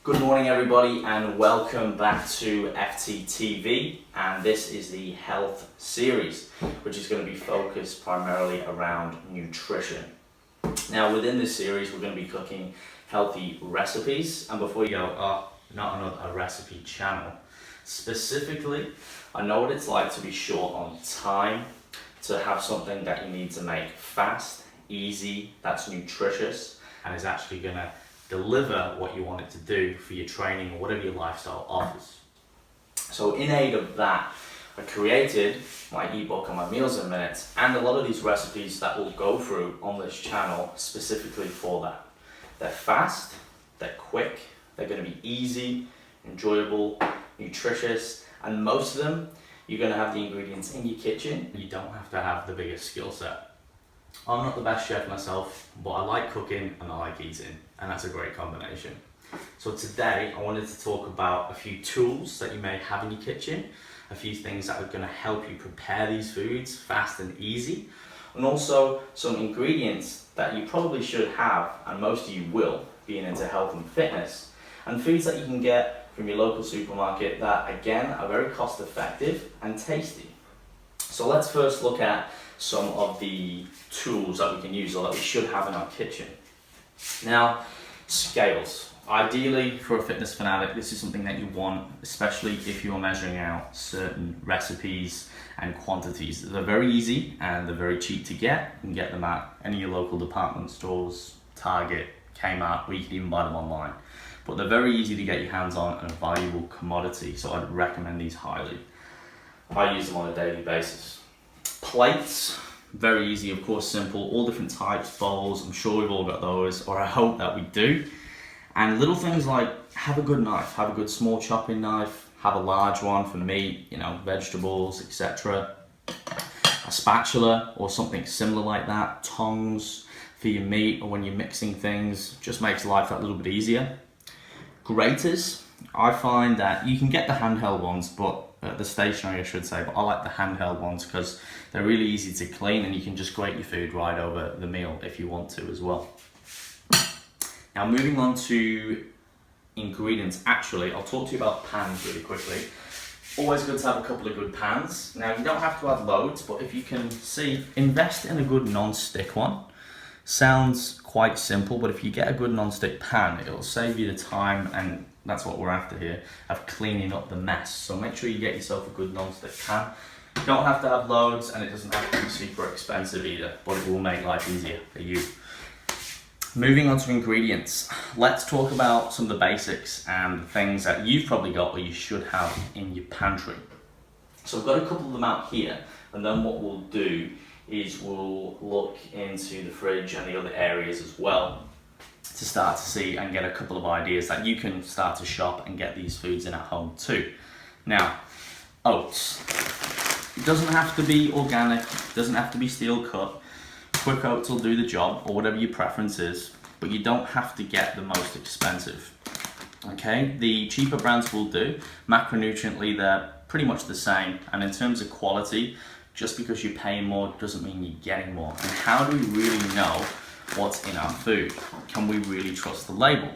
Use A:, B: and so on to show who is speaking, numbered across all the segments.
A: Good morning everybody and welcome back to FTTV, and this is the health series which is going to be focused primarily around nutrition. Now within this series we're going to be cooking healthy recipes, and before you go, not another recipe channel. Specifically, I know what it's like to be short on time, to have something that you need to make fast, easy, that's nutritious, and is actually going to deliver what you want it to do for your training or whatever your lifestyle offers. So in aid of that, I created my ebook on my meals in minutes and a lot of these recipes that we'll go through on this channel specifically for that. They're fast, they're quick, they're going to be easy, enjoyable, nutritious, and most of them you're going to have the ingredients in your kitchen. You don't have to have the biggest skill set. I'm not the best chef myself, but I like cooking and I like eating, and that's a great combination. So today I wanted to talk about a few tools that you may have in your kitchen, a few things that are going to help you prepare these foods fast and easy, and also some ingredients that you probably should have, and most of you will, being into health and fitness, and foods that you can get from your local supermarket that again are very cost effective and tasty. So let's first look at some of the tools that we can use or that we should have in our kitchen. Now, scales. Ideally, for a fitness fanatic, this is something that you want, especially if you're measuring out certain recipes and quantities. They're very easy and they're very cheap to get. You can get them at any of your local department stores, Target, Kmart, or you can even buy them online. But they're very easy to get your hands on and a valuable commodity, so I'd recommend these highly. I use them on a daily basis. Plates, very easy, of course, simple, all different types, bowls, I'm sure we've all got those, or I hope that we do. And little things like, have a good knife, have a good small chopping knife, have a large one for meat, vegetables, etc. A spatula or something similar like that, tongs for your meat or when you're mixing things, just makes life that little bit easier. Graters, I find that you can get the handheld ones, but the stationary I should say, but I like the handheld ones because they're really easy to clean and you can just grate your food right over the meal if you want to as well. Now moving on to ingredients, actually I'll talk to you about pans really quickly. Always good to have a couple of good pans. Now you don't have to have loads, but if you can see, invest in a good non-stick one. Sounds quite simple, but if you get a good non-stick pan, it'll save you the time, and that's what we're after here, of cleaning up the mess. So make sure you get yourself a good non-stick pan. You don't have to have loads, and it doesn't have to be super expensive either, but it will make life easier for you. Moving on to ingredients, let's talk about some of the basics and the things that you've probably got or you should have in your pantry. So I've got a couple of them out here, and then what we'll do is we'll look into the fridge and the other areas as well to start to see and get a couple of ideas that you can start to shop and get these foods in at home too. Now, oats. It doesn't have to be organic, it doesn't have to be steel cut. Quick oats will do the job, or whatever your preference is, but you don't have to get the most expensive. Okay, the cheaper brands will do. Macronutriently, they're pretty much the same, and in terms of quality, just because you're paying more doesn't mean you're getting more. And how do we really know what's in our food? Can we really trust the label?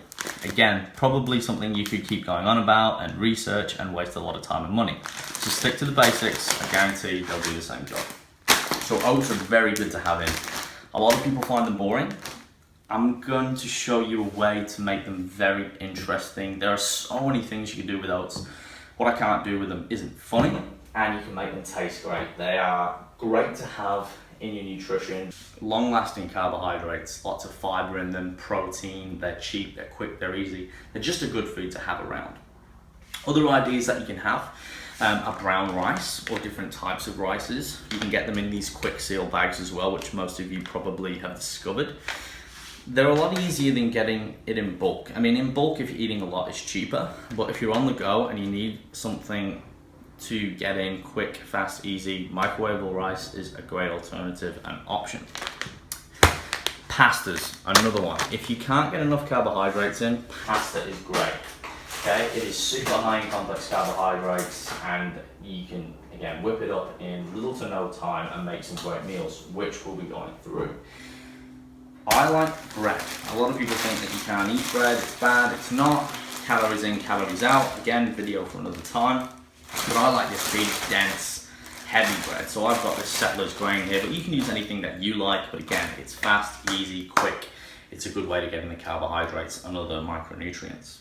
A: Again, probably something you could keep going on about and research and waste a lot of time and money. So stick to the basics, I guarantee they'll do the same job. So oats are very good to have in. A lot of people find them boring. I'm going to show you a way to make them very interesting. There are so many things you can do with oats. What I can't do with them isn't funny, and you can make them taste great. They are great to have in your nutrition. Long-lasting carbohydrates, lots of fiber in them, protein, they're cheap, they're quick, they're easy. They're just a good food to have around. Other ideas that you can have are brown rice or different types of rices. You can get them in these quick seal bags as well, which most of you probably have discovered. They're a lot easier than getting it in bulk. I mean, in bulk, if you're eating a lot, it's cheaper, but if you're on the go and you need something to get in quick, fast, easy, microwavable rice is a great alternative and option. Pastas, another one. If you can't get enough carbohydrates in, pasta is great. Okay, it is super high in complex carbohydrates, and you can, again, whip it up in little to no time and make some great meals, which we'll be going through. I I like bread. A lot of people think that you can't eat bread, it's bad, it's not. Calories in, calories out. Again, video for another time. But I like this big, dense, heavy bread. So I've got this Settler's grain here, but you can use anything that you like. But again, it's fast, easy, quick. It's a good way to get in the carbohydrates and other micronutrients.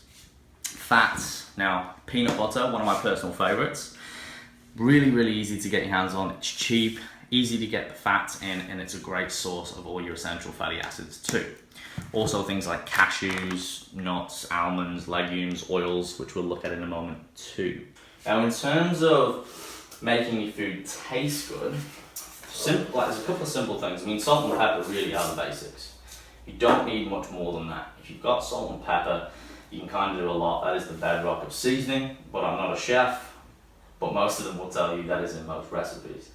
A: Fats. Now, peanut butter, one of my personal favorites. Really, really easy to get your hands on. It's cheap, easy to get the fats in, and it's a great source of all your essential fatty acids too. Also things like cashews, nuts, almonds, legumes, oils, which we'll look at in a moment too. Now in terms of making your food taste good, there's a couple of simple things. I mean, salt and pepper really are the basics. You don't need much more than that. If you've got salt and pepper, you can kind of do a lot. That is the bedrock of seasoning, but I'm not a chef, but most of them will tell you that is in most recipes.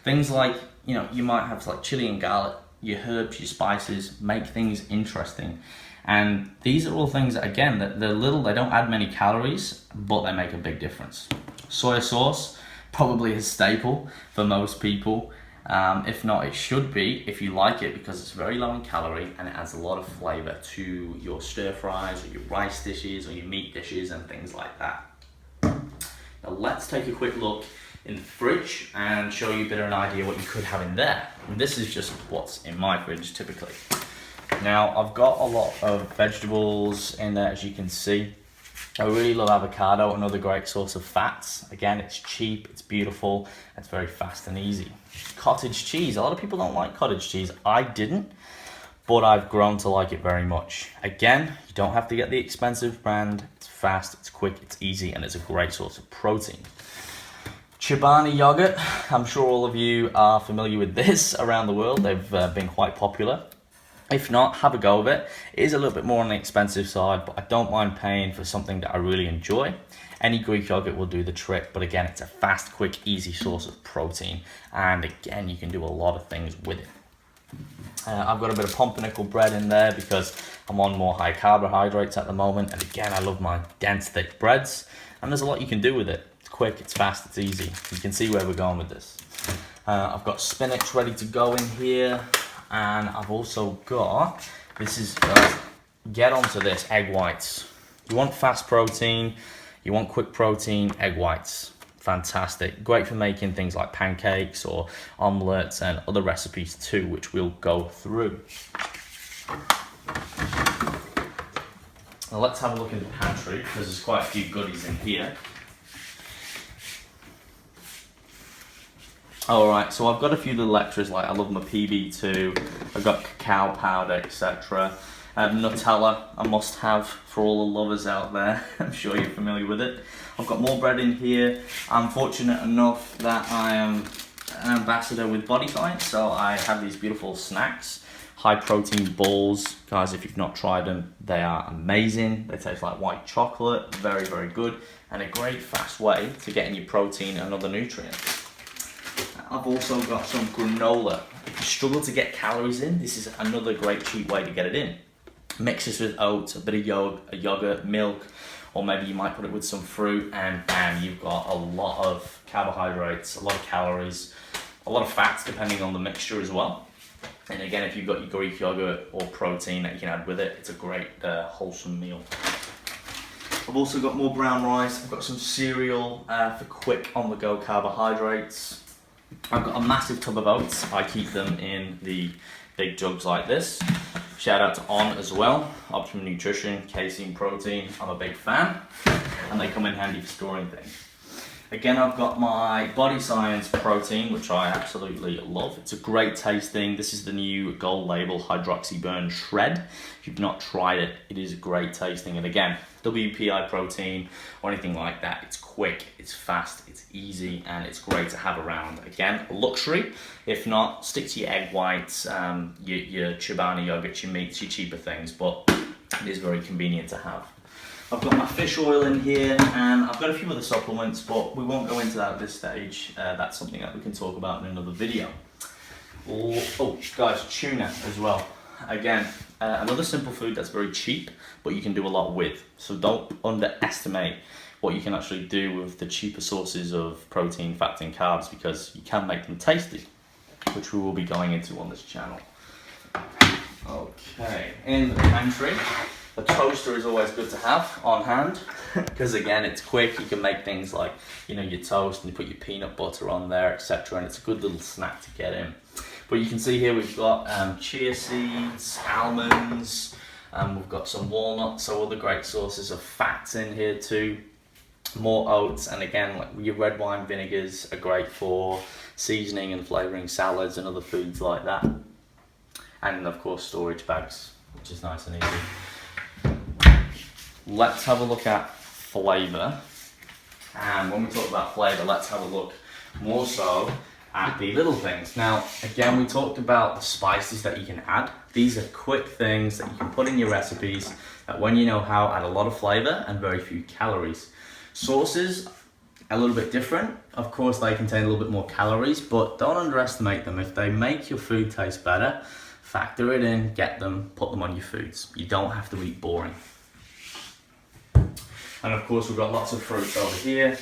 A: Things like, you might have like chili and garlic, your herbs, your spices, make things interesting. And these are all things that, again, that they're little, they don't add many calories, but they make a big difference. Soy sauce, probably a staple for most people. If not, it should be if you like it, because it's very low in calorie and it adds a lot of flavor to your stir fries or your rice dishes or your meat dishes and things like that. Now let's take a quick look in the fridge and show you a bit of an idea what you could have in there. And this is just what's in my fridge typically. Now I've got a lot of vegetables in there, as you can see. I really love avocado, another great source of fats. Again, it's cheap, it's beautiful, it's very fast and easy. Cottage cheese, a lot of people don't like cottage cheese. I didn't, but I've grown to like it very much. Again, you don't have to get the expensive brand. It's fast, it's quick, it's easy, and it's a great source of protein. Chobani yogurt, I'm sure all of you are familiar with this around the world. They've been quite popular. If not, have a go of it. It is a little bit more on the expensive side, but I don't mind paying for something that I really enjoy. Any Greek yogurt will do the trick, but again, it's a fast, quick, easy source of protein. And again, you can do a lot of things with it. I've got a bit of pumpernickel bread in there because I'm on more high carbohydrates at the moment. And again, I love my dense, thick breads. And there's a lot you can do with it. It's quick, it's fast, it's easy. You can see where we're going with this. I've got spinach ready to go in here. And I've also got, get onto this, egg whites. You want fast protein, you want quick protein, egg whites. Fantastic. Great for making things like pancakes or omelets and other recipes too, which we'll go through. Now let's have a look in the pantry, because there's quite a few goodies in here. Alright, so I've got a few little extras, like I love my PB2, I've got cacao powder, etc. Nutella, a must have for all the lovers out there. I'm sure you're familiar with it. I've got more bread in here. I'm fortunate enough that I am an ambassador with Body Science, so I have these beautiful snacks. High protein balls. Guys, if you've not tried them, they are amazing. They taste like white chocolate, very, very good, and a great fast way to get in your protein and other nutrients. I've also got some granola. If you struggle to get calories in, this is another great cheap way to get it in. Mix this with oats, a bit of yogurt, milk, or maybe you might put it with some fruit, and bam, you've got a lot of carbohydrates, a lot of calories, a lot of fats depending on the mixture as well. And again, if you've got your Greek yogurt or protein that you can add with it, it's a great wholesome meal. I've also got more brown rice. I've got some cereal for quick on-the-go carbohydrates. I've got a massive tub of oats. I keep them in the big jugs like this. Shout out to On as well. Optimum Nutrition, casein, protein. I'm a big fan, and they come in handy for storing things. Again, I've got my Body Science protein, which I absolutely love. It's a great tasting. This is the new gold label Hydroxy Burn Shred. If you've not tried it, it is great tasting. And again, WPI protein or anything like that, it's quick, it's fast, it's easy, and it's great to have around. Again, a luxury. If not, stick to your egg whites, your Chobani yogurts, your meats, your cheaper things, but it is very convenient to have. I've got my fish oil in here, and I've got a few other supplements, but we won't go into that at this stage. That's something that we can talk about in another video. Oh, guys, tuna as well. Again, another simple food that's very cheap, but you can do a lot with. So don't underestimate what you can actually do with the cheaper sources of protein, fats, and carbs, because you can make them tasty, which we will be going into on this channel. Okay, in the pantry, a toaster is always good to have on hand because again, it's quick. You can make things like, you know, your toast and you put your peanut butter on there, etc. And it's a good little snack to get in. But you can see here we've got chia seeds, almonds, we've got some walnuts, so other great sources of fats in here too. More oats, and again, like your red wine vinegars are great for seasoning and flavouring salads and other foods like that. And of course storage bags, which is nice and easy. Let's have a look at flavour. And when we talk about flavour, let's have a look more so at the little things. Now, again, we talked about the spices that you can add. These are quick things that you can put in your recipes that, when you know how, add a lot of flavour and very few calories. Sauces, a little bit different. Of course, they contain a little bit more calories, but don't underestimate them. If they make your food taste better, factor it in, get them, put them on your foods. You don't have to eat boring. And of course, we've got lots of fruits over here.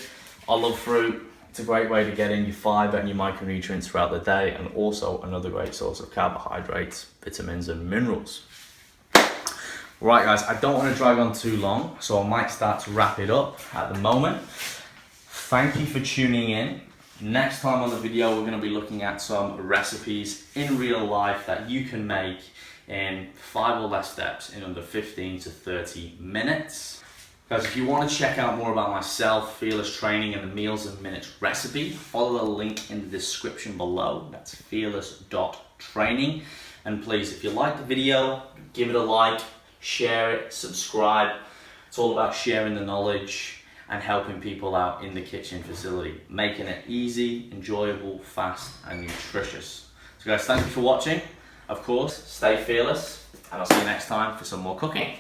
A: Olive fruit, it's a great way to get in your fibre and your micronutrients throughout the day, and also another great source of carbohydrates, vitamins and minerals. Right guys, I don't want to drag on too long, so I might start to wrap it up at the moment. Thank you for tuning in. Next time on the video, we're going to be looking at some recipes in real life that you can make in 5 or less steps in under 15 to 30 minutes. Guys, if you want to check out more about myself, Fearless Training and the Meals in Minutes recipe, follow the link in the description below. That's fearless.training. And please, if you like the video, give it a like, share it, subscribe. It's all about sharing the knowledge and helping people out in the kitchen facility, making it easy, enjoyable, fast and nutritious. So guys, thank you for watching. Of course, stay fearless, and I'll see you next time for some more cooking.